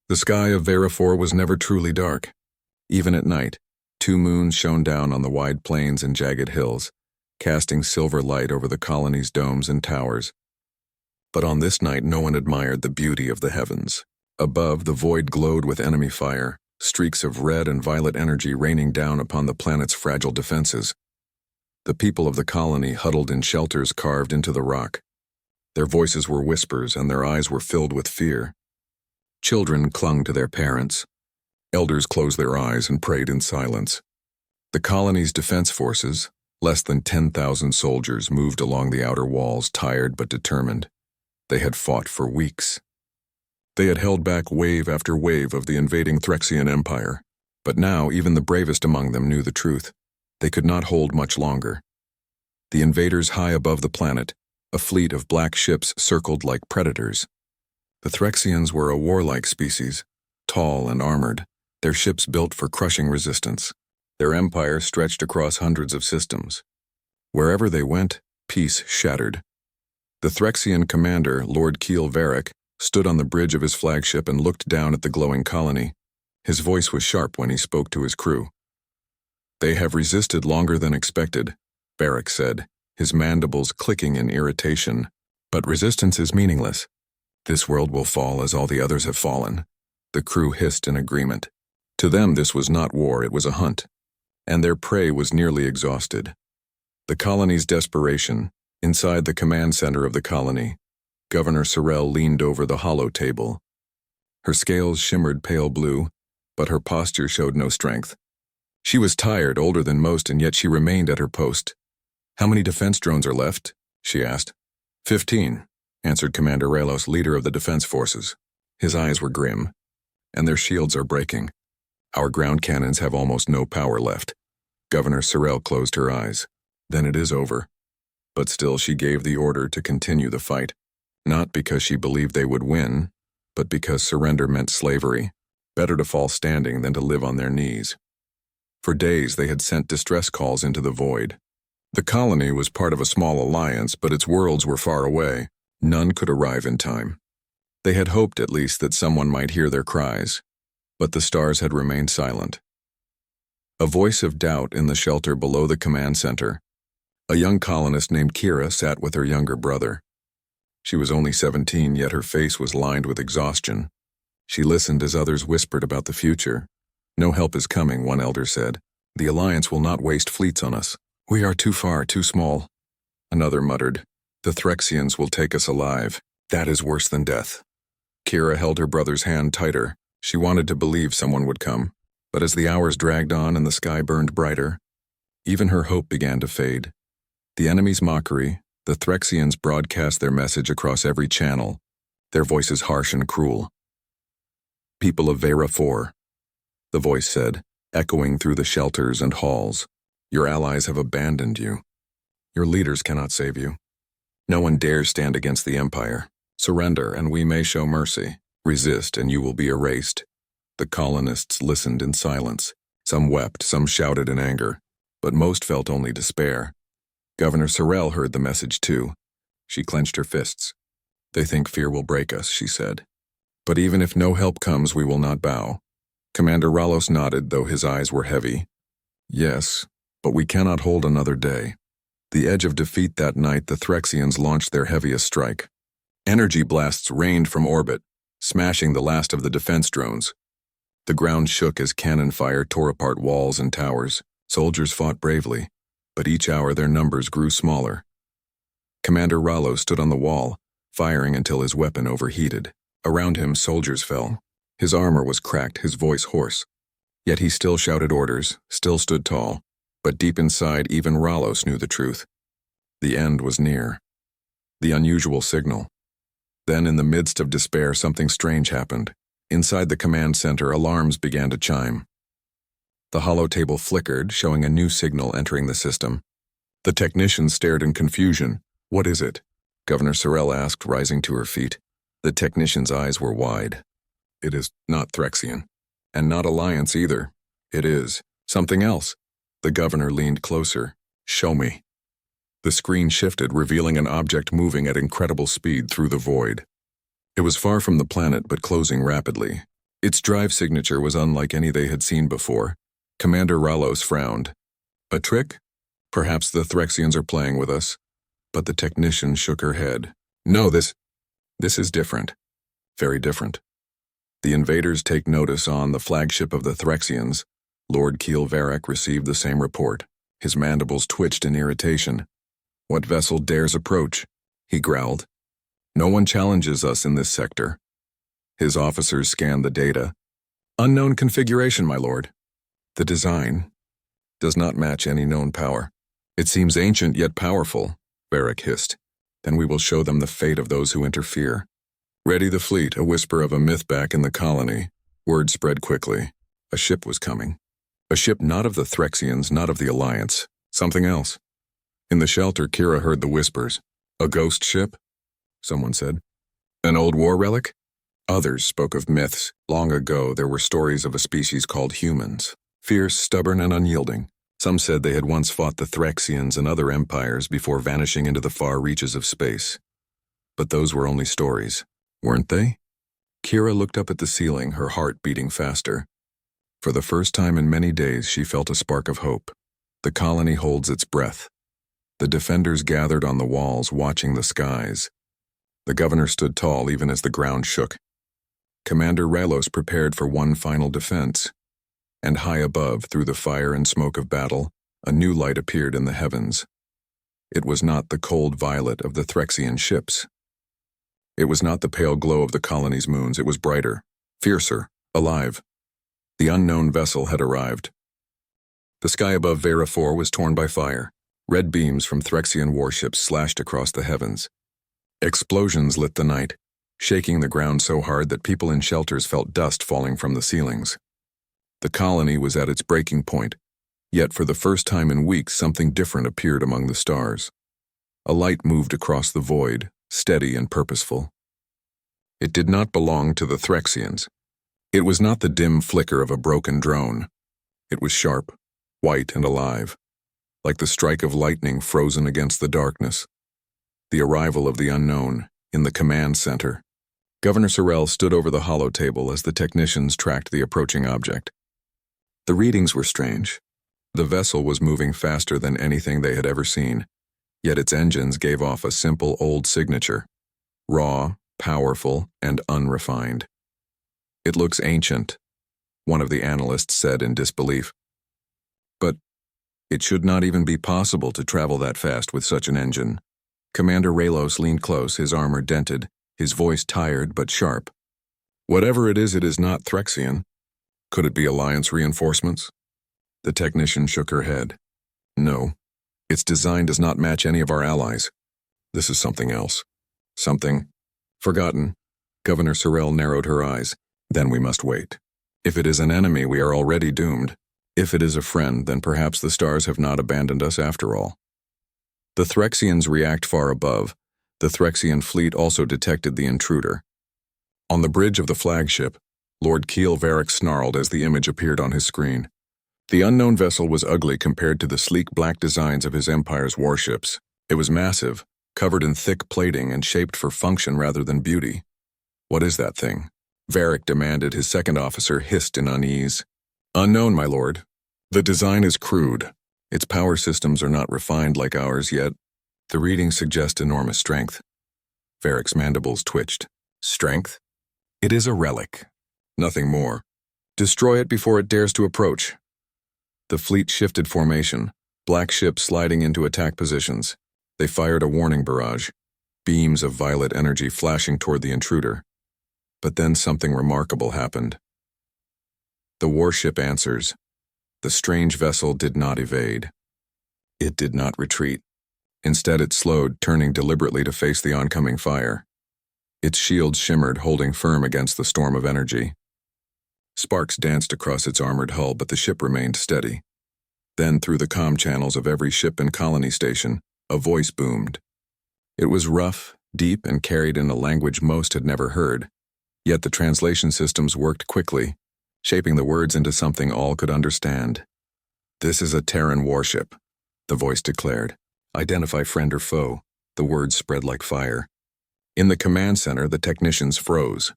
The sky of Vera 4 was never truly dark. Even at night, 2 moons shone down on the wide plains and jagged hills, casting silver light over the colony's domes and towers. But on this night no one admired the beauty of the heavens. Above, the void glowed with enemy fire, streaks of red and violet energy raining down upon the planet's fragile defenses. The people of the colony huddled in shelters carved into the rock. Their voices were whispers and their eyes were filled with fear. Children clung to their parents. Elders closed their eyes and prayed in silence. The colony's defense forces, less than 10,000 soldiers, moved along the outer walls, tired but determined. They had fought for weeks. They had held back wave after wave of the invading Threxian Empire, but now even the bravest among them knew the truth. They could not hold much longer. The invaders high above the planet, a fleet of black ships circled like predators. The Threxians were a warlike species, tall and armored, their ships built for crushing resistance. Their empire stretched across hundreds of systems. Wherever they went, peace shattered. The Threxian commander, Lord Keel Varric, stood on the bridge of his flagship and looked down at the glowing colony. His voice was sharp when he spoke to his crew. "They have resisted longer than expected," Varric said, his mandibles clicking in irritation. "But resistance is meaningless. This world will fall as all the others have fallen." The crew hissed in agreement. To them this was not war, it was a hunt. And their prey was nearly exhausted. The colony's desperation, inside the command center of the colony, Governor Sorrel leaned over the hollow table. Her scales shimmered pale blue, but her posture showed no strength. She was tired, older than most, and yet she remained at her post. "How many defense drones are left?" she asked. 15, answered Commander Ralos, leader of the defense forces. His eyes were grim. "And their shields are breaking. Our ground cannons have almost no power left." Governor Sorrel closed her eyes. "Then it is over." But still she gave the order to continue the fight, not because she believed they would win, but because surrender meant slavery. Better to fall standing than to live on their knees. For days they had sent distress calls into the void. The colony was part of a small alliance, but its worlds were far away. None could arrive in time. They had hoped, at least, that someone might hear their cries, but the stars had remained silent. A voice of doubt in the shelter below the command center. A young colonist named Kira sat with her younger brother. She was only 17, yet her face was lined with exhaustion. She listened as others whispered about the future. "No help is coming," one elder said. "The Alliance will not waste fleets on us. We are too far, too small." Another muttered, "The Threxians will take us alive. That is worse than death." Kira held her brother's hand tighter. She wanted to believe someone would come, but as the hours dragged on and the sky burned brighter, even her hope began to fade. The enemy's mockery, the Threxians broadcast their message across every channel, their voices harsh and cruel. "People of Vera 4, the voice said, echoing through the shelters and halls. "Your allies have abandoned you. Your leaders cannot save you. No one dares stand against the Empire. Surrender, and we may show mercy. Resist, and you will be erased." The colonists listened in silence. Some wept, some shouted in anger, but most felt only despair. Governor Sorrel heard the message too. She clenched her fists. "They think fear will break us," she said. "But even if no help comes, we will not bow." Commander Ralos nodded, though his eyes were heavy. "Yes, but we cannot hold another day." The edge of defeat that night, the Threxians launched their heaviest strike. Energy blasts rained from orbit, smashing the last of the defense drones. The ground shook as cannon fire tore apart walls and towers. Soldiers fought bravely, but each hour their numbers grew smaller. Commander Ralos stood on the wall, firing until his weapon overheated. Around him, soldiers fell. His armor was cracked, his voice hoarse. Yet he still shouted orders, still stood tall. But deep inside, even Ralos knew the truth. The end was near. The unusual signal. Then, in the midst of despair, something strange happened. Inside the command center, alarms began to chime. The hollow table flickered, showing a new signal entering the system. The technicians stared in confusion. "What is it?" Governor Sorrel asked, rising to her feet. The technician's eyes were wide. "It is not Threxian, and not Alliance either. It is something else." The governor leaned closer. "Show me." The screen shifted, revealing an object moving at incredible speed through the void. It was far from the planet, but closing rapidly. Its drive signature was unlike any they had seen before. Commander Ralos frowned. A trick? Perhaps the Threxians are playing with us. But the technician shook her head. No, this is different. Very different. The invaders take notice on the flagship of the Threxians. Lord Keel Varric received the same report. His mandibles twitched in irritation. What vessel dares approach? He growled. No one challenges us in this sector. His officers scanned the data. Unknown configuration, my lord. The design does not match any known power. It seems ancient yet powerful, Varric hissed. Then we will show them the fate of those who interfere. Ready the fleet, a whisper of a myth back in the colony. Word spread quickly. A ship was coming. A ship not of the Threxians, not of the Alliance. Something else. In the shelter, Kira heard the whispers. A ghost ship? Someone said. An old war relic? Others spoke of myths. Long ago, there were stories of a species called humans. Fierce, stubborn, and unyielding. Some said they had once fought the Threxians and other empires before vanishing into the far reaches of space. But those were only stories, weren't they? Kira looked up at the ceiling, her heart beating faster. For the first time in many days, she felt a spark of hope. The colony holds its breath. The defenders gathered on the walls, watching the skies. The governor stood tall even as the ground shook. Commander Ralos prepared for one final defense. And high above, through the fire and smoke of battle, a new light appeared in the heavens. It was not the cold violet of the Threxian ships. It was not the pale glow of the colony's moons. It was brighter, fiercer, alive. The unknown vessel had arrived. The sky above Vera 4 was torn by fire. Red beams from Threxian warships slashed across the heavens. Explosions lit the night, shaking the ground so hard that people in shelters felt dust falling from the ceilings. The colony was at its breaking point, yet for the first time in weeks something different appeared among the stars. A light moved across the void, steady and purposeful. It did not belong to the Threxians. It was not the dim flicker of a broken drone. It was sharp, white and alive, like the strike of lightning frozen against the darkness. The arrival of the unknown, in the command center. Governor Sorrell stood over the holotable as the technicians tracked the approaching object. The readings were strange. The vessel was moving faster than anything they had ever seen, yet its engines gave off a simple old signature. Raw, powerful, and unrefined. It looks ancient, one of the analysts said in disbelief. But it should not even be possible to travel that fast with such an engine. Commander Ralos leaned close, his armor dented, his voice tired but sharp. Whatever it is not Threxian. Could it be Alliance reinforcements? The technician shook her head. No, its design does not match any of our allies. This is something else. Something forgotten. Governor Sorrell narrowed her eyes. Then we must wait. If it is an enemy, we are already doomed. If it is a friend, then perhaps the stars have not abandoned us after all. The Threxians react far above. The Threxian fleet also detected the intruder. On the bridge of the flagship, Lord Keel Varric snarled as the image appeared on his screen. The unknown vessel was ugly compared to the sleek black designs of his empire's warships. It was massive, covered in thick plating and shaped for function rather than beauty. What is that thing? Varric demanded. His second officer hissed in unease. Unknown, my lord. The design is crude. Its power systems are not refined like ours yet. The readings suggest enormous strength. Varric's mandibles twitched. Strength? It is a relic. Nothing more. Destroy it before it dares to approach. The fleet shifted formation, black ships sliding into attack positions. They fired a warning barrage, beams of violet energy flashing toward the intruder. But then something remarkable happened. The warship answers. The strange vessel did not evade. It did not retreat. Instead, it slowed, turning deliberately to face the oncoming fire. Its shields shimmered, holding firm against the storm of energy. Sparks danced across its armored hull, but the ship remained steady. Then, through the comm channels of every ship and colony station, a voice boomed. It was rough, deep, and carried in a language most had never heard. Yet the translation systems worked quickly, shaping the words into something all could understand. This is a Terran warship, the voice declared. Identify friend or foe. The words spread like fire. In the command center, the technicians froze.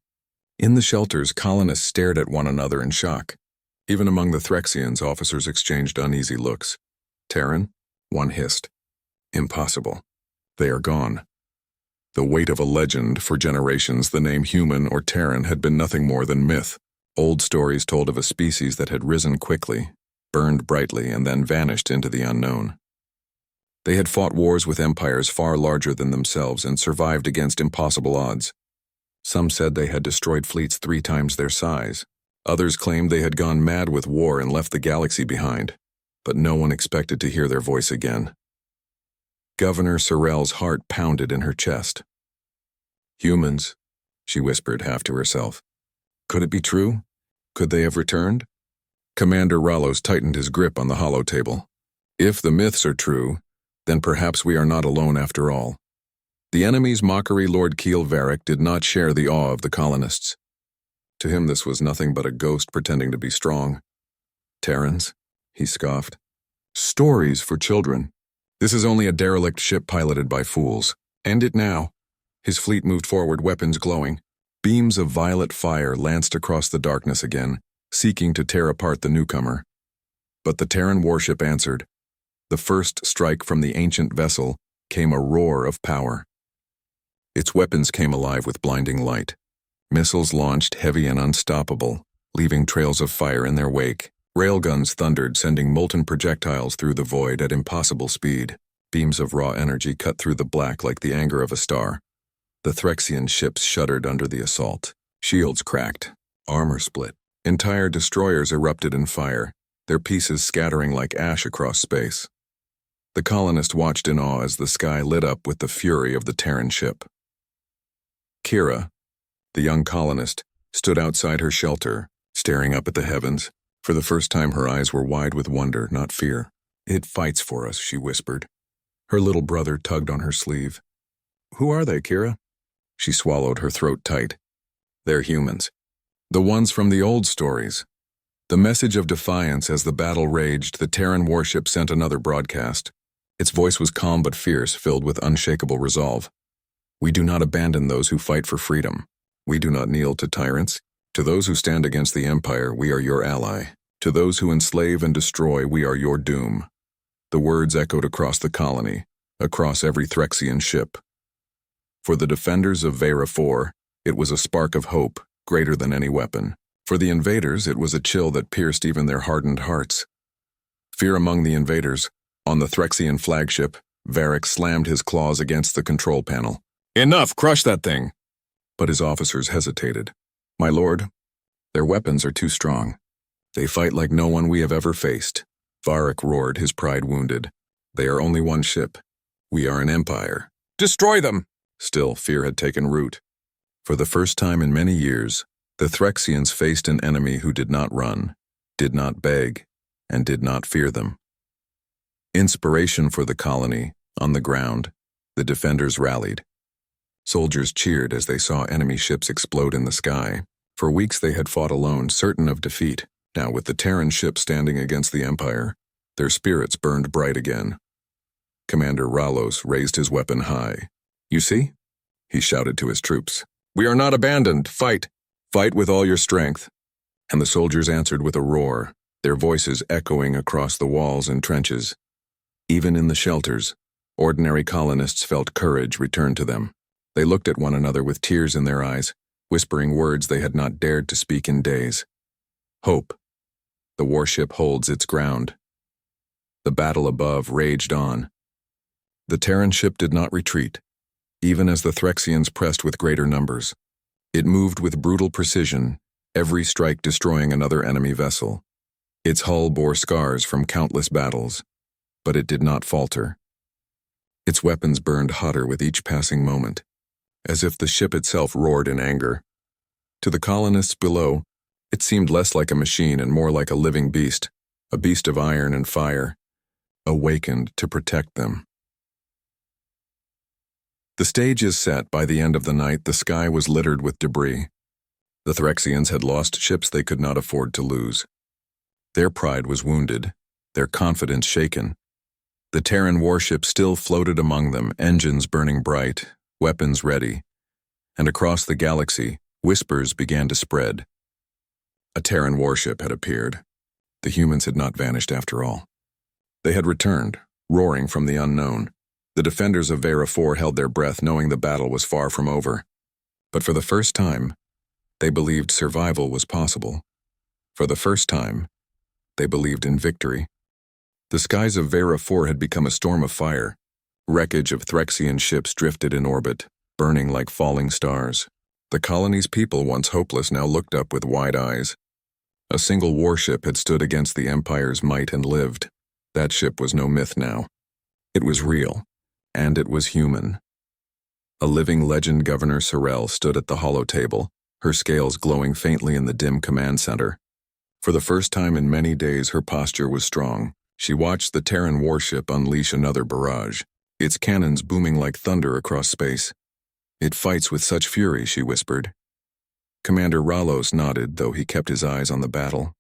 In the shelters, colonists stared at one another in shock. Even among the Threxians, officers exchanged uneasy looks. Terran? One hissed. Impossible. They are gone. The weight of a legend, for generations the name human or Terran had been nothing more than myth. Old stories told of a species that had risen quickly, burned brightly, and then vanished into the unknown. They had fought wars with empires far larger than themselves and survived against impossible odds. Some said they had destroyed fleets 3 times their size. Others claimed they had gone mad with war and left the galaxy behind, but no one expected to hear their voice again. Governor Sorrel's heart pounded in her chest. Humans, she whispered half to herself. Could it be true? Could they have returned? Commander Rallos tightened his grip on the holotable. If the myths are true, then perhaps we are not alone after all. The enemy's mockery, Lord Keel Varric, did not share the awe of the colonists. To him this was nothing but a ghost pretending to be strong. Terrans, he scoffed. Stories for children. This is only a derelict ship piloted by fools. End it now. His fleet moved forward, weapons glowing. Beams of violet fire lanced across the darkness again, seeking to tear apart the newcomer. But the Terran warship answered. The first strike from the ancient vessel came a roar of power. Its weapons came alive with blinding light. Missiles launched heavy and unstoppable, leaving trails of fire in their wake. Railguns thundered, sending molten projectiles through the void at impossible speed. Beams of raw energy cut through the black like the anger of a star. The Threxian ships shuddered under the assault. Shields cracked, armor split. Entire destroyers erupted in fire, their pieces scattering like ash across space. The colonist watched in awe as the sky lit up with the fury of the Terran ship. Kira, the young colonist, stood outside her shelter, staring up at the heavens. For the first time her eyes were wide with wonder, not fear. It fights for us, she whispered. Her little brother tugged on her sleeve. Who are they, Kira? She swallowed, her throat tight. They're humans. The ones from the old stories. The message of defiance as the battle raged, the Terran warship sent another broadcast. Its voice was calm but fierce, filled with unshakable resolve. We do not abandon those who fight for freedom. We do not kneel to tyrants. To those who stand against the Empire, we are your ally. To those who enslave and destroy, we are your doom. The words echoed across the colony, across every Threxian ship. For the defenders of Vera 4, it was a spark of hope, greater than any weapon. For the invaders, it was a chill that pierced even their hardened hearts. Fear among the invaders. On the Threxian flagship, Varric slammed his claws against the control panel. Enough! Crush that thing! But his officers hesitated. My lord, their weapons are too strong. They fight like no one we have ever faced. Varric roared, his pride wounded. They are only one ship. We are an empire. Destroy them! Still, fear had taken root. For the first time in many years, the Threxians faced an enemy who did not run, did not beg, and did not fear them. Inspiration for the colony, on the ground, the defenders rallied. Soldiers cheered as they saw enemy ships explode in the sky. For weeks they had fought alone, certain of defeat. Now with the Terran ship standing against the Empire, their spirits burned bright again. Commander Rallos raised his weapon high. You see? He shouted to his troops. We are not abandoned. Fight! Fight with all your strength. And the soldiers answered with a roar, their voices echoing across the walls and trenches. Even in the shelters, ordinary colonists felt courage return to them. They looked at one another with tears in their eyes, whispering words they had not dared to speak in days. Hope. The warship holds its ground. The battle above raged on. The Terran ship did not retreat, even as the Threxians pressed with greater numbers. It moved with brutal precision, every strike destroying another enemy vessel. Its hull bore scars from countless battles, but it did not falter. Its weapons burned hotter with each passing moment, as if the ship itself roared in anger. To the colonists below, it seemed less like a machine and more like a living beast, a beast of iron and fire, awakened to protect them. The stage is set. By the end of the night, the sky was littered with debris. The Threxians had lost ships they could not afford to lose. Their pride was wounded, their confidence shaken. The Terran warship still floated among them, engines burning bright, weapons ready. And across the galaxy, Whispers began to spread. A Terran warship had appeared. The humans had not vanished after all. They had returned, roaring from the unknown. The defenders of Vera 4 held their breath, knowing the battle was far from over. But for the first time, they believed survival was possible. For the first time, they believed in victory. The skies of Vera 4 had become a storm of fire. Wreckage of Threxian ships drifted in orbit, burning like falling stars. The colony's people, once hopeless, now looked up with wide eyes. A single warship had stood against the Empire's might and lived. That ship was no myth now. It was real, and it was human. A living legend, Governor Sorrel stood at the hollow table, her scales glowing faintly in the dim command center. For the first time in many days, her posture was strong. She watched the Terran warship unleash another barrage, its cannons booming like thunder across space. "It fights with such fury," she whispered. Commander Ralos nodded, though he kept his eyes on the battle.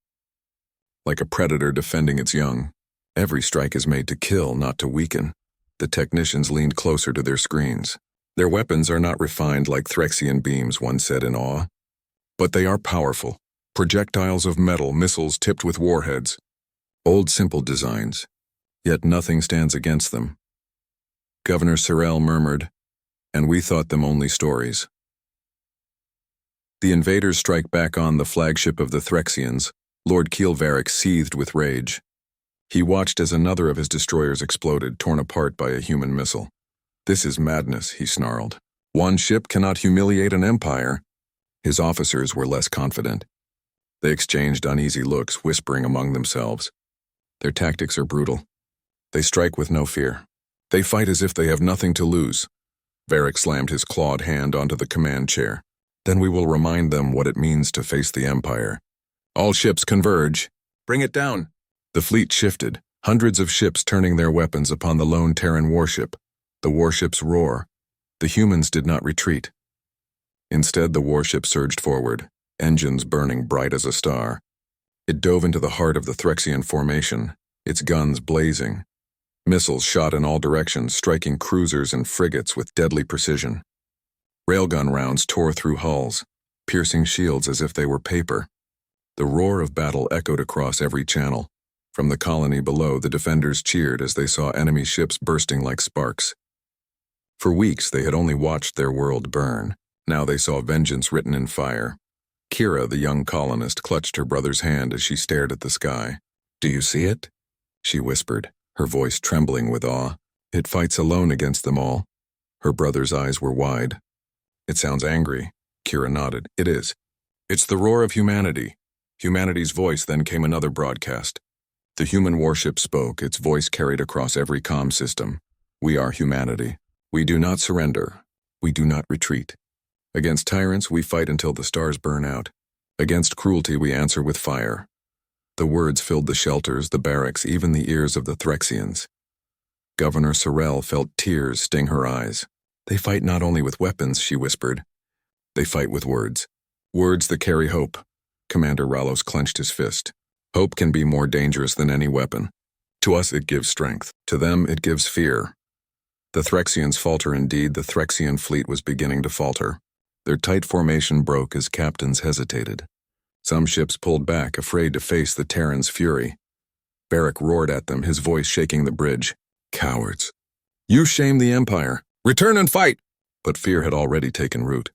Like a predator defending its young. Every strike is made to kill, not to weaken. The technicians leaned closer to their screens. "Their weapons are not refined like Threxian beams," one said in awe. "But they are powerful. Projectiles of metal, missiles tipped with warheads. Old, simple designs. Yet nothing stands against them." Governor Sorrel murmured, "And we thought them only stories." The invaders strike back on the flagship of the Threxians. Lord Keelvaric seethed with rage. He watched as another of his destroyers exploded, torn apart by a human missile. "This is madness," he snarled. "One ship cannot humiliate an empire." His officers were less confident. They exchanged uneasy looks, whispering among themselves. "Their tactics are brutal. They strike with no fear. They fight as if they have nothing to lose." Varric slammed his clawed hand onto the command chair. "Then we will remind them what it means to face the Empire. All ships converge. Bring it down." The fleet shifted, hundreds of ships turning their weapons upon the lone Terran warship. The warship's roar. The humans did not retreat. Instead, the warship surged forward, engines burning bright as a star. It dove into the heart of the Threxian formation, its guns blazing. Missiles shot in all directions, striking cruisers and frigates with deadly precision. Railgun rounds tore through hulls, piercing shields as if they were paper. The roar of battle echoed across every channel. From the colony below, the defenders cheered as they saw enemy ships bursting like sparks. For weeks, they had only watched their world burn. Now they saw vengeance written in fire. Kira, the young colonist, clutched her brother's hand as she stared at the sky. "Do you see it?" she whispered, her voice trembling with awe. "It fights alone against them all." Her brother's eyes were wide. "It sounds angry." Kira nodded. "It is. It's the roar of humanity." Humanity's voice. Then came another broadcast. The human warship spoke, its voice carried across every comm system. "We are humanity. We do not surrender. We do not retreat. Against tyrants, we fight until the stars burn out. Against cruelty, we answer with fire." The words filled the shelters, the barracks, even the ears of the Threxians. Governor Sorrel felt tears sting her eyes. "They fight not only with weapons," she whispered. "They fight with words. Words that carry hope." Commander Ralos clenched his fist. "Hope can be more dangerous than any weapon. To us it gives strength. To them it gives fear." The Threxians falter indeed. The Threxian fleet was beginning to falter. Their tight formation broke as captains hesitated. Some ships pulled back, afraid to face the Terran's fury. Varric roared at them, his voice shaking the bridge. "Cowards! You shame the Empire! Return and fight!" But fear had already taken root.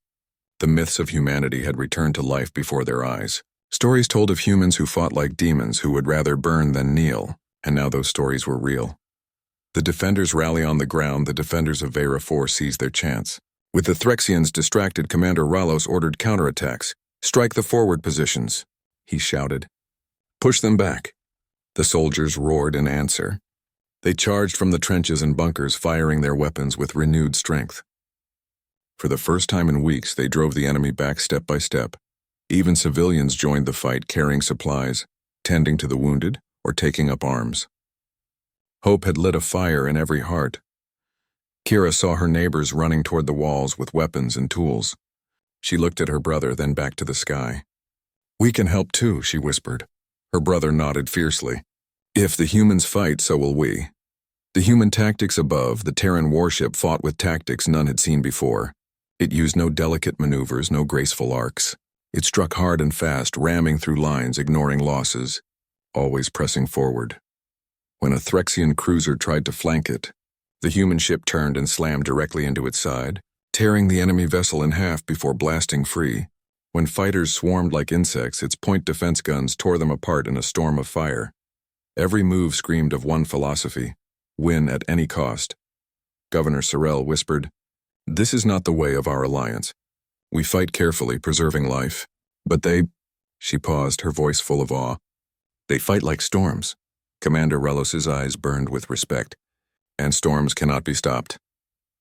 The myths of humanity had returned to life before their eyes. Stories told of humans who fought like demons, who would rather burn than kneel, and now those stories were real. The defenders rally on the ground. The defenders of Vera 4 seized their chance. With the Threxians distracted, Commander Ralos ordered counterattacks. "Strike the forward positions," he shouted. "Push them back." The soldiers roared in answer. They charged from the trenches and bunkers, firing their weapons with renewed strength. For the first time in weeks, they drove the enemy back step by step. Even civilians joined the fight, carrying supplies, tending to the wounded, or taking up arms. Hope had lit a fire in every heart. Kira saw her neighbors running toward the walls with weapons and tools. She looked at her brother, then back to the sky. "We can help too," she whispered. Her brother nodded fiercely. "If the humans fight, so will we." The human tactics above, the Terran warship fought with tactics none had seen before. It used no delicate maneuvers, no graceful arcs. It struck hard and fast, ramming through lines, ignoring losses, always pressing forward. When a Threxian cruiser tried to flank it, the human ship turned and slammed directly into its side, tearing the enemy vessel in half before blasting free. When fighters swarmed like insects, its point defense guns tore them apart in a storm of fire. Every move screamed of one philosophy: win at any cost. Governor Sorrell whispered, "This is not the way of our alliance. We fight carefully, preserving life. But they—" She paused, her voice full of awe. "They fight like storms." Commander Relos's eyes burned with respect. "And storms cannot be stopped."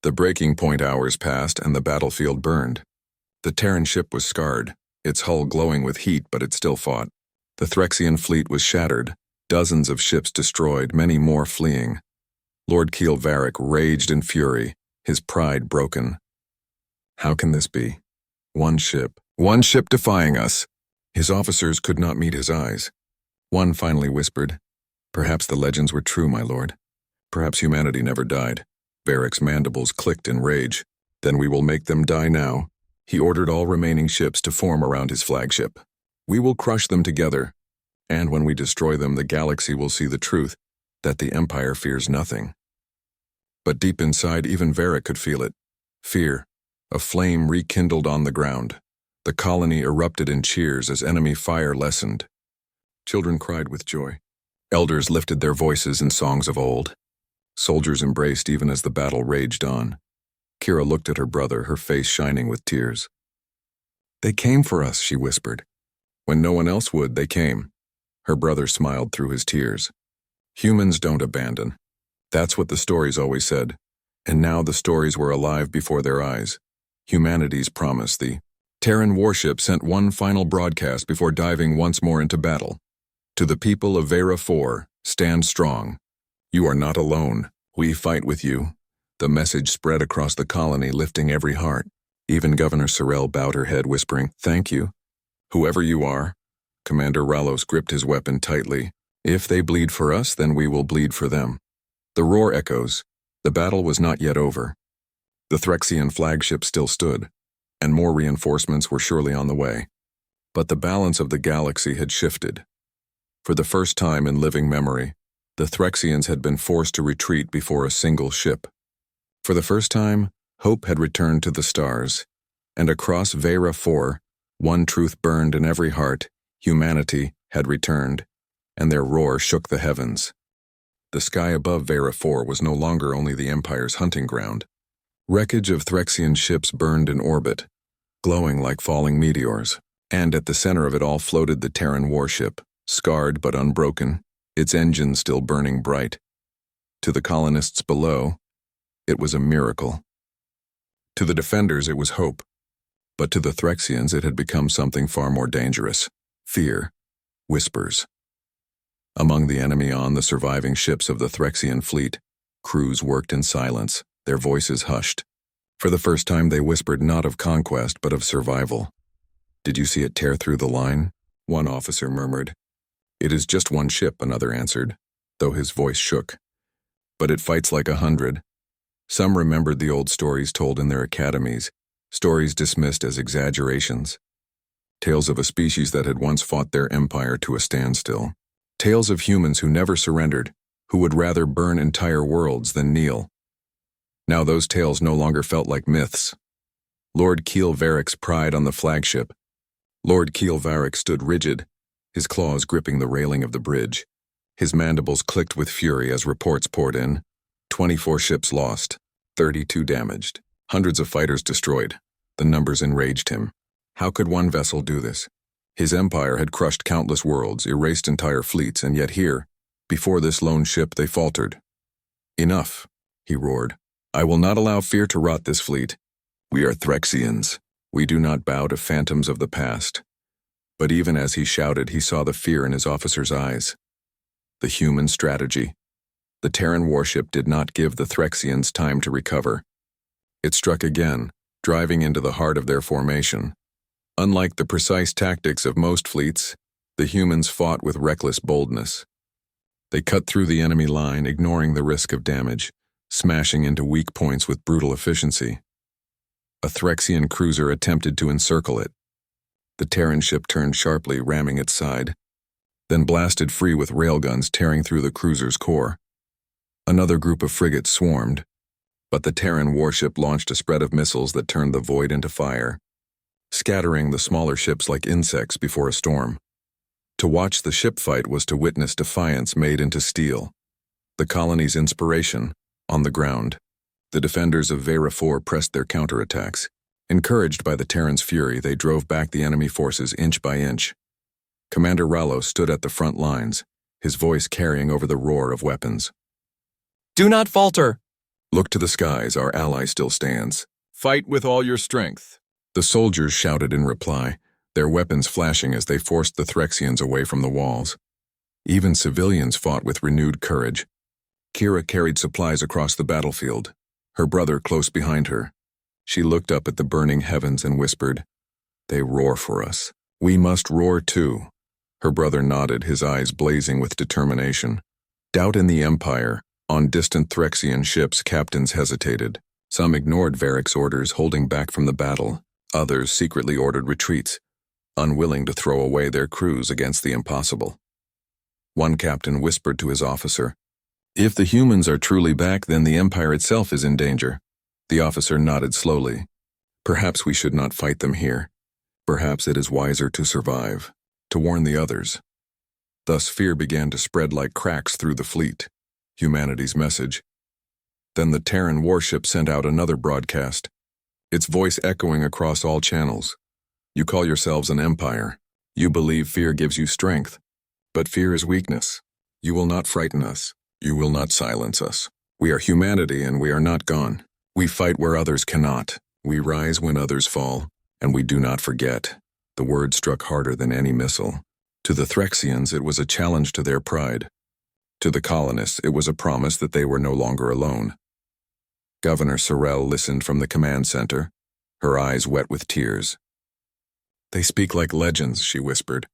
The breaking point hours passed and the battlefield burned. The Terran ship was scarred, its hull glowing with heat, but it still fought. The Threxian fleet was shattered, dozens of ships destroyed, many more fleeing. Lord Keel Varric raged in fury, his pride broken. How can this be? One ship defying us. His officers could not meet his eyes. One finally whispered, "Perhaps the legends were true, my lord. Perhaps humanity never died." Varric's mandibles clicked in rage. "Then we will make them die now." He ordered all remaining ships to form around his flagship. "We will crush them together, and when we destroy them, the galaxy will see the truth, that the Empire fears nothing." But deep inside, even Varric could feel it. Fear. A flame rekindled on the ground. The colony erupted in cheers as enemy fire lessened. Children cried with joy. Elders lifted their voices in songs of old. Soldiers embraced even as the battle raged on. Kira looked at her brother, her face shining with tears. "They came for us," she whispered. "When no one else would, they came." Her brother smiled through his tears. "Humans don't abandon." That's what the stories always said. And now the stories were alive before their eyes. Humanity's promise. The Terran warship sent one final broadcast before diving once more into battle. "To the people of Vera 4, stand strong. You are not alone. We fight with you." The message spread across the colony, lifting every heart. Even Governor Sorrell bowed her head, whispering, "Thank you. Whoever you are." Commander Ralos gripped his weapon tightly. "If they bleed for us, then we will bleed for them." The roar echoes. The battle was not yet over. The Threxian flagship still stood, and more reinforcements were surely on the way. But the balance of the galaxy had shifted. For the first time in living memory, the Threxians had been forced to retreat before a single ship. For the first time, hope had returned to the stars, and across Vera 4, one truth burned in every heart: humanity had returned, and their roar shook the heavens. The sky above Vera 4 was no longer only the Empire's hunting ground. Wreckage of Threxian ships burned in orbit, glowing like falling meteors, and at the center of it all floated the Terran warship, scarred but unbroken, its engines still burning bright. To the colonists below, it was a miracle. To the defenders, it was hope. But to the Threxians, it had become something far more dangerous: fear, whispers. Among the enemy on the surviving ships of the Threxian fleet, crews worked in silence, their voices hushed. For the first time, they whispered not of conquest, but of survival. "Did you see it tear through the line?" one officer murmured. "It is just one ship," another answered, though his voice shook. "But it fights like 100. Some remembered the old stories told in their academies, stories dismissed as exaggerations. Tales of a species that had once fought their empire to a standstill. Tales of humans who never surrendered, who would rather burn entire worlds than kneel. Now those tales no longer felt like myths. Lord Keel Varric's pride on the flagship. Lord Keel Varric stood rigid, his claws gripping the railing of the bridge. His mandibles clicked with fury as reports poured in. 24 ships lost, 32 damaged, hundreds of fighters destroyed. The numbers enraged him. How could one vessel do this? His empire had crushed countless worlds, erased entire fleets, and yet here, before this lone ship, they faltered. "Enough," he roared. "I will not allow fear to rot this fleet. We are Threxians. We do not bow to phantoms of the past." But even as he shouted, he saw the fear in his officers' eyes. The human strategy. The Terran warship did not give the Threxians time to recover. It struck again, driving into the heart of their formation. Unlike the precise tactics of most fleets, the humans fought with reckless boldness. They cut through the enemy line, ignoring the risk of damage, smashing into weak points with brutal efficiency. A Threxian cruiser attempted to encircle it. The Terran ship turned sharply, ramming its side, then blasted free with railguns tearing through the cruiser's core. Another group of frigates swarmed, but the Terran warship launched a spread of missiles that turned the void into fire, scattering the smaller ships like insects before a storm. To watch the ship fight was to witness defiance made into steel. The colony's inspiration, on the ground. The defenders of Vera 4 pressed their counterattacks. Encouraged by the Terran's fury, they drove back the enemy forces inch by inch. Commander Rallo stood at the front lines, his voice carrying over the roar of weapons. Do not falter! Look to the skies, our ally still stands. Fight with all your strength. The soldiers shouted in reply, their weapons flashing as they forced the Threxians away from the walls. Even civilians fought with renewed courage. Kira carried supplies across the battlefield, her brother close behind her. She looked up at the burning heavens and whispered, "They roar for us. We must roar too." Her brother nodded, his eyes blazing with determination. Doubt in the Empire. On distant Threxian ships, captains hesitated. Some ignored Varric's orders, holding back from the battle. Others secretly ordered retreats, unwilling to throw away their crews against the impossible. One captain whispered to his officer, "If the humans are truly back, then the Empire itself is in danger." The officer nodded slowly. "Perhaps we should not fight them here. Perhaps it is wiser to survive, to warn the others." Thus fear began to spread like cracks through the fleet. Humanity's message. Then the Terran warship sent out another broadcast, its voice echoing across all channels. "You call yourselves an empire. You believe fear gives you strength. But fear is weakness. You will not frighten us. You will not silence us. We are humanity and we are not gone. We fight where others cannot. We rise when others fall. And we do not forget." The word struck harder than any missile. To the Threxians, it was a challenge to their pride. To the colonists, it was a promise that they were no longer alone. Governor Sorrell listened from the command center, her eyes wet with tears. "They speak like legends," she whispered.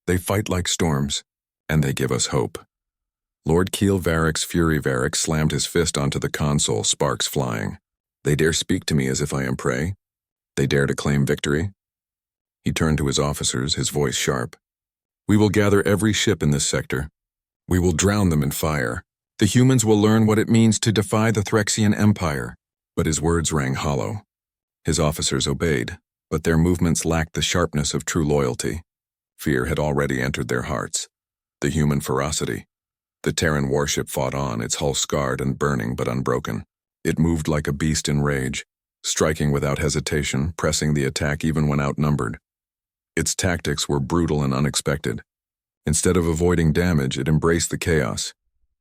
"They fight like storms, and they give us hope." Lord Keel Varric's Fury Varric slammed his fist onto the console, sparks flying. "They dare speak to me as if I am prey? They dare to claim victory?" He turned to his officers, his voice sharp. "We will gather every ship in this sector. We will drown them in fire. The humans will learn what it means to defy the Threxian Empire." But his words rang hollow. His officers obeyed, but their movements lacked the sharpness of true loyalty. Fear had already entered their hearts. The human ferocity. The Terran warship fought on, its hull scarred and burning but unbroken. It moved like a beast in rage, striking without hesitation, pressing the attack even when outnumbered. Its tactics were brutal and unexpected. Instead of avoiding damage, it embraced the chaos,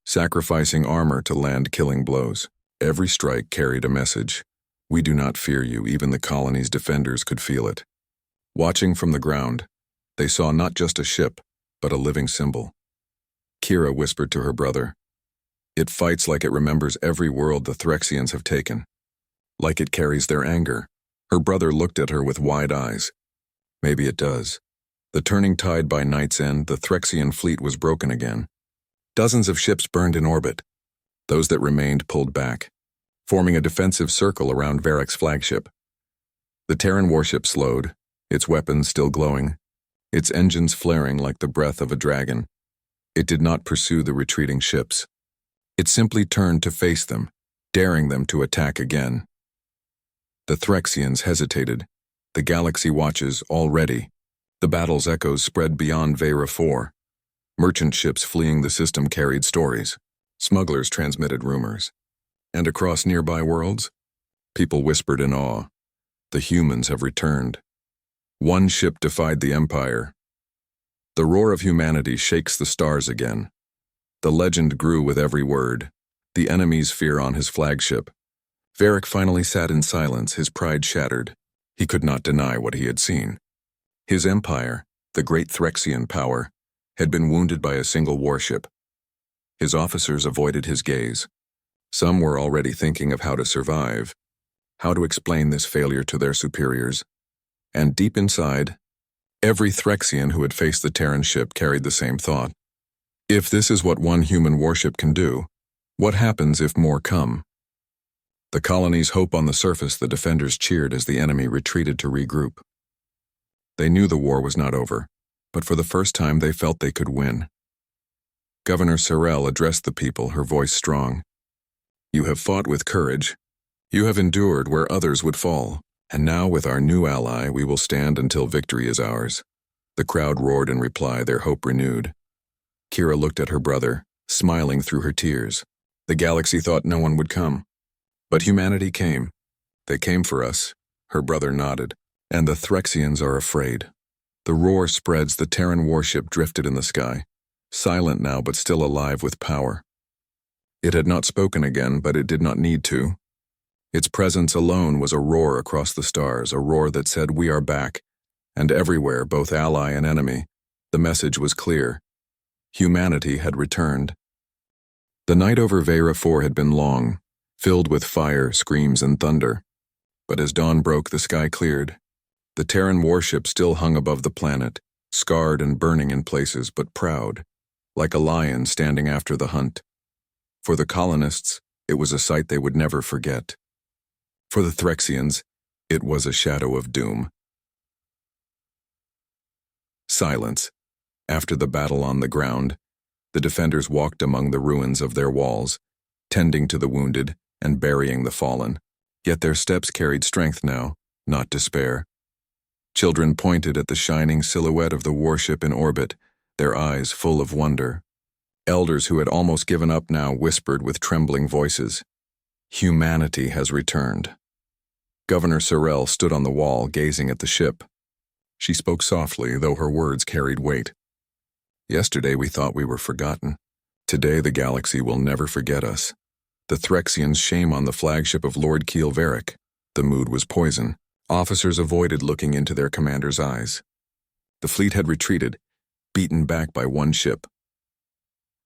sacrificing armor to land killing blows. Every strike carried a message. "We do not fear you." Even the colony's defenders could feel it. Watching from the ground, they saw not just a ship, but a living symbol. Kira whispered to her brother, "It fights like it remembers every world the Threxians have taken. Like it carries their anger." Her brother looked at her with wide eyes. "Maybe it does." The turning tide by night's end, the Threxian fleet was broken again. Dozens of ships burned in orbit. Those that remained pulled back, forming a defensive circle around Varric's flagship. The Terran warship slowed, its weapons still glowing, its engines flaring like the breath of a dragon. It did not pursue the retreating ships. It simply turned to face them, daring them to attack again. The Threxians hesitated, the galaxy watches all ready. The battle's echoes spread beyond Vera 4. Merchant ships fleeing the system carried stories. Smugglers transmitted rumors. And across nearby worlds, people whispered in awe, "The humans have returned." One ship defied the Empire. The roar of humanity shakes the stars again. The legend grew with every word, the enemy's fear on his flagship. Varric finally sat in silence, his pride shattered. He could not deny what he had seen. His empire, the great Threxian power, had been wounded by a single warship. His officers avoided his gaze. Some were already thinking of how to survive, how to explain this failure to their superiors. And deep inside, every Threxian who had faced the Terran ship carried the same thought. If this is what one human warship can do, what happens if more come? The colony's hope on the surface, the defenders cheered as the enemy retreated to regroup. They knew the war was not over, but for the first time they felt they could win. Governor Sorrell addressed the people, her voice strong. "You have fought with courage. You have endured where others would fall, and now with our new ally we will stand until victory is ours." The crowd roared in reply, their hope renewed. Kira looked at her brother, smiling through her tears. The galaxy thought no one would come. But humanity came. They came for us, her brother nodded. And the Threxians are afraid. The roar spreads, the Terran warship drifted in the sky, silent now but still alive with power. It had not spoken again, but it did not need to. Its presence alone was a roar across the stars, a roar that said, "We are back." And everywhere, both ally and enemy, the message was clear. Humanity had returned. The night over Vera 4 had been long, filled with fire, screams, and thunder. But as dawn broke, the sky cleared. The Terran warship still hung above the planet, scarred and burning in places, but proud, like a lion standing after the hunt. For the colonists, it was a sight they would never forget. For the Threxians, it was a shadow of doom. Silence. After the battle on the ground, the defenders walked among the ruins of their walls, tending to the wounded and burying the fallen. Yet their steps carried strength now, not despair. Children pointed at the shining silhouette of the warship in orbit, their eyes full of wonder. Elders who had almost given up now whispered with trembling voices, "Humanity has returned." Governor Sorrell stood on the wall, gazing at the ship. She spoke softly, though her words carried weight. "Yesterday we thought we were forgotten. Today the galaxy will never forget us. The Threxians shame on the flagship of Lord Keel Varric." The mood was poison. Officers avoided looking into their commander's eyes. The fleet had retreated, beaten back by one ship.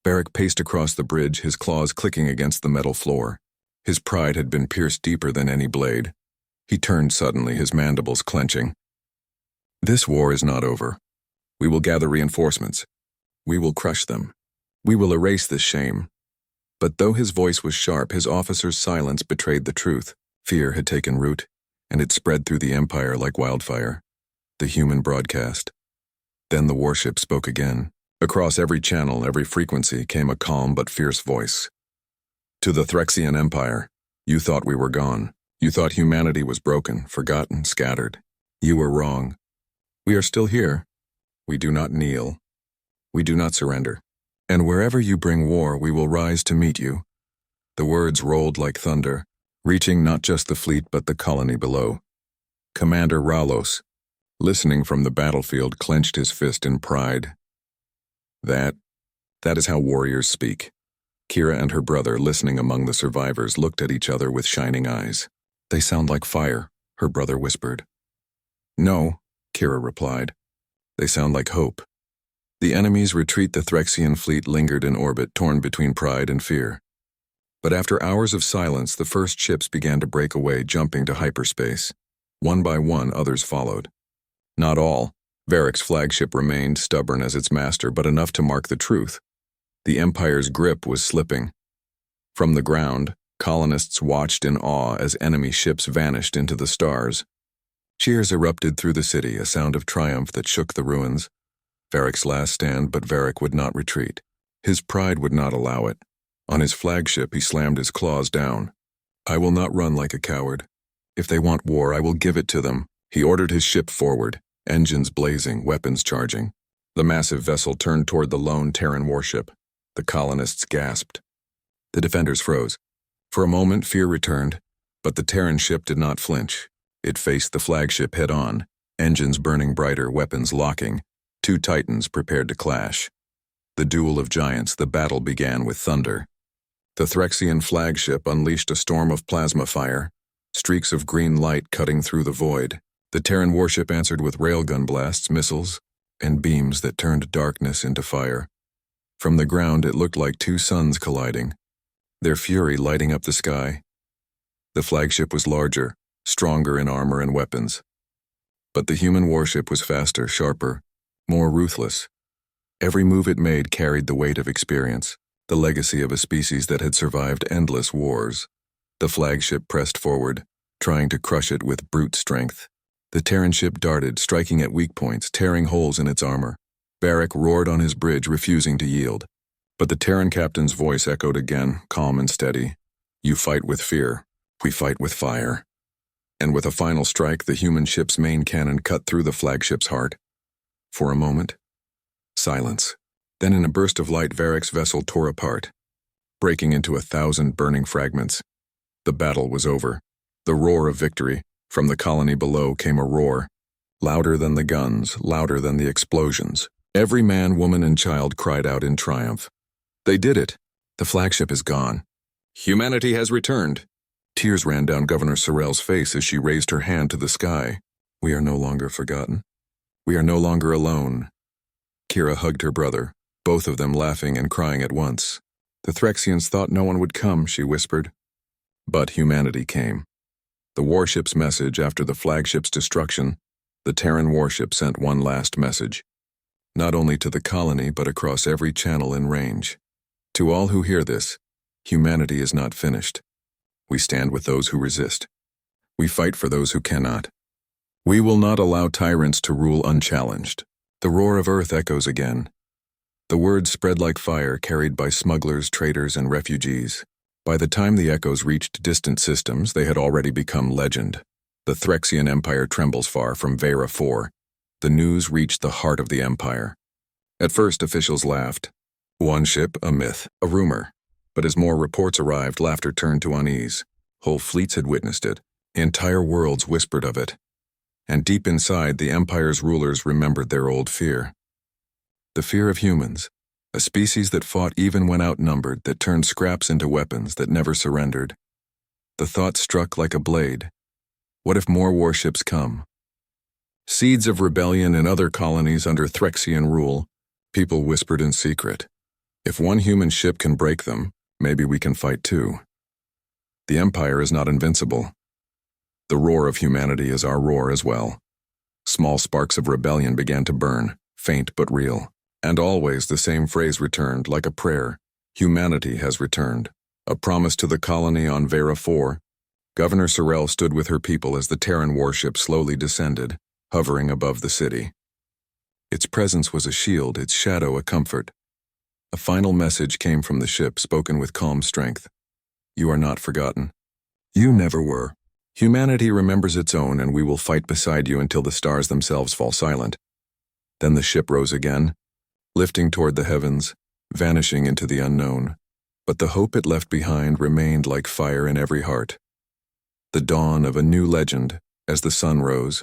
Varric paced across the bridge, his claws clicking against the metal floor. His pride had been pierced deeper than any blade. He turned suddenly, his mandibles clenching. "This war is not over. We will gather reinforcements. We will crush them. We will erase this shame." But though his voice was sharp, his officer's silence betrayed the truth. Fear had taken root, and it spread through the Empire like wildfire. The human broadcast. Then the warship spoke again. Across every channel, every frequency, came a calm but fierce voice. "To the Threxian Empire, you thought we were gone. You thought humanity was broken, forgotten, scattered. You were wrong. We are still here. We do not kneel. We do not surrender. And wherever you bring war, we will rise to meet you." The words rolled like thunder, reaching not just the fleet but the colony below. Commander Ralos, listening from the battlefield, clenched his fist in pride. That is how warriors speak. Kira and her brother, listening among the survivors, looked at each other with shining eyes. "They sound like fire," her brother whispered. "No," Kira replied. "They sound like hope." The enemy's retreat, the Threxian fleet lingered in orbit, torn between pride and fear. But after hours of silence, the first ships began to break away, jumping to hyperspace. One by one, others followed. Not all. Varric's flagship remained, stubborn as its master, but enough to mark the truth. The Empire's grip was slipping. From the ground, colonists watched in awe as enemy ships vanished into the stars. Cheers erupted through the city, a sound of triumph that shook the ruins. Varric's last stand, but Varric would not retreat. His pride would not allow it. On his flagship, he slammed his claws down. "I will not run like a coward. If they want war, I will give it to them." He ordered his ship forward, engines blazing, weapons charging. The massive vessel turned toward the lone Terran warship. The colonists gasped. The defenders froze. For a moment, fear returned, but the Terran ship did not flinch. It faced the flagship head-on, engines burning brighter, weapons locking. Two titans prepared to clash. The duel of giants, the battle began with thunder. The Threxian flagship unleashed a storm of plasma fire, streaks of green light cutting through the void. The Terran warship answered with railgun blasts, missiles, and beams that turned darkness into fire. From the ground, it looked like two suns colliding, their fury lighting up the sky. The flagship was larger, stronger in armor and weapons. But the human warship was faster, sharper, more ruthless. Every move it made carried the weight of experience, the legacy of a species that had survived endless wars. The flagship pressed forward, trying to crush it with brute strength. The Terran ship darted, striking at weak points, tearing holes in its armor. Varric roared on his bridge, refusing to yield. But the Terran captain's voice echoed again, calm and steady. You fight with fear. We fight with fire. And with a final strike, the human ship's main cannon cut through the flagship's heart. For a moment, silence. Then in a burst of light, Varric's vessel tore apart, breaking into 1,000 burning fragments. The battle was over. The roar of victory. From the colony below came a roar, louder than the guns, louder than the explosions. Every man, woman, and child cried out in triumph. They did it. The flagship is gone. Humanity has returned. Tears ran down Governor Sorrell's face as she raised her hand to the sky. We are no longer forgotten. We are no longer alone. Kira hugged her brother, both of them laughing and crying at once. The Threxians thought no one would come, she whispered. But humanity came. The warship's message after the flagship's destruction, the Terran warship sent one last message. Not only to the colony, but across every channel in range. To all who hear this, humanity is not finished. We stand with those who resist. We fight for those who cannot. We will not allow tyrants to rule unchallenged. The roar of Earth echoes again. The words spread like fire, carried by smugglers, traders, and refugees. By the time the echoes reached distant systems, they had already become legend. The Threxian Empire trembles far from Vera 4. The news reached the heart of the Empire. At first, officials laughed. One ship, a myth, a rumor. But as more reports arrived, laughter turned to unease. Whole fleets had witnessed it. Entire worlds whispered of it. And deep inside, the Empire's rulers remembered their old fear. The fear of humans. A species that fought even when outnumbered, that turned scraps into weapons, that never surrendered. The thought struck like a blade. What if more warships come? Seeds of rebellion in other colonies under Threxian rule, people whispered in secret. If one human ship can break them, maybe we can fight too. The Empire is not invincible. The roar of humanity is our roar as well. Small sparks of rebellion began to burn, faint but real. And always the same phrase returned, like a prayer. Humanity has returned. A promise to the colony on Vera 4. Governor Sorrell stood with her people as the Terran warship slowly descended, hovering above the city. Its presence was a shield, its shadow a comfort. A final message came from the ship, spoken with calm strength. You are not forgotten. You never were. Humanity remembers its own, and we will fight beside you until the stars themselves fall silent. Then the ship rose again, lifting toward the heavens, vanishing into the unknown. But the hope it left behind remained like fire in every heart. The dawn of a new legend. As the sun rose,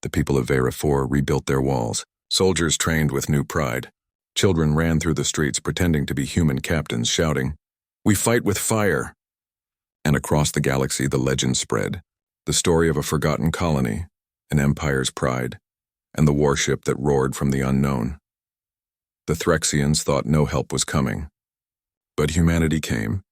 the people of Vera 4 rebuilt their walls. Soldiers trained with new pride. Children ran through the streets pretending to be human captains, shouting, "We fight with fire!" And across the galaxy the legend spread. The story of a forgotten colony, an empire's pride, and the warship that roared from the unknown. The Threxians thought no help was coming. But humanity came,